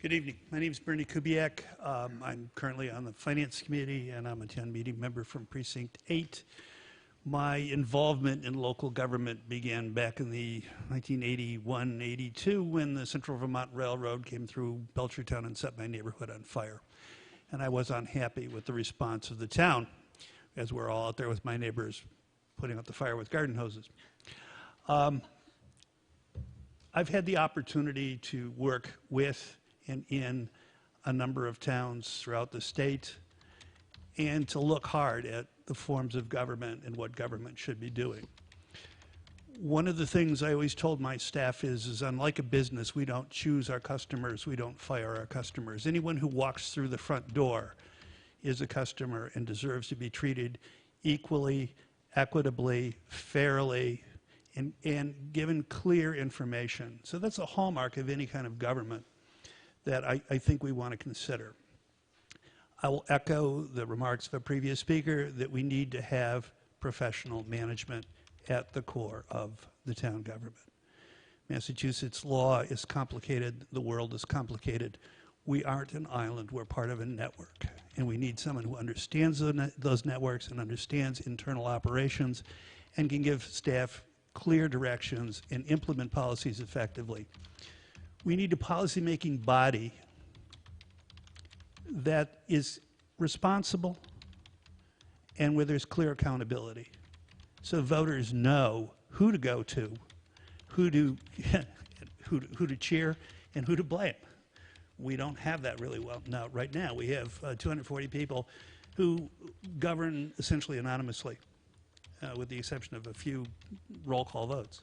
Good evening. My name is Bernie Kubiak. I'm currently on the Finance Committee, and I'm a town meeting member from Precinct 8. My involvement in local government began back in the 1981-82 when the Central Vermont Railroad came through Belchertown and set my neighborhood on fire. And I was unhappy with the response of the town, as we're all out there with my neighbors putting out the fire with garden hoses. I've had the opportunity to work with and in a number of towns throughout the state and to look hard at the forms of government and what government should be doing. One of the things I always told my staff is unlike a business, we don't choose our customers, we don't fire our customers. Anyone who walks through the front door is a customer and deserves to be treated equally, equitably, fairly, and given clear information. So that's a hallmark of any kind of government that I think we want to consider. I will echo the remarks of a previous speaker that we need to have professional management at the core of the town government. Massachusetts law is complicated, the world is complicated. We aren't an island, we're part of a network. And we need someone who understands those networks and understands internal operations and can give staff clear directions and implement policies effectively. We need a policymaking body that is responsible and where there's clear accountability. So voters know who to go to, who to cheer, and who to blame. We don't have that really well now. Right now, we have 240 people who govern essentially anonymously, with the exception of a few roll call votes.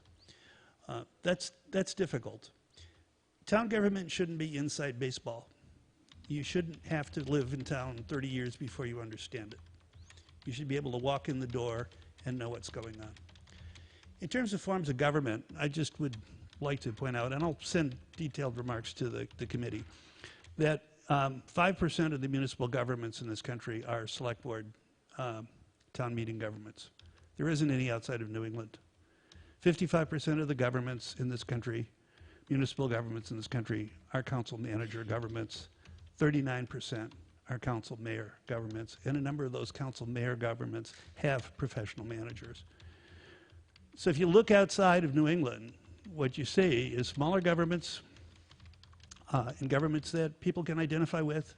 That's difficult. Town government shouldn't be inside baseball. You shouldn't have to live in town 30 years before you understand it. You should be able to walk in the door and know what's going on. In terms of forms of government, I just would like to point out, and I'll send detailed remarks to the committee, that 5% of the municipal governments in this country are select board town meeting governments. There isn't any outside of New England. 55% of the governments in this country, municipal governments in this country, are council manager governments. 39% are council mayor governments, and a number of those council mayor governments have professional managers. So if you look outside of New England, what you see is smaller governments and governments that people can identify with,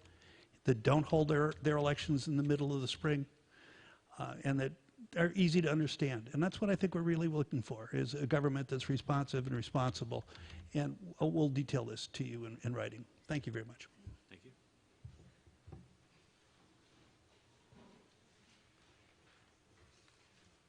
that don't hold their elections in the middle of the spring, and that are easy to understand. And that's what I think we're really looking for, is a government that's responsive and responsible. And we'll detail this to you in writing. Thank you very much.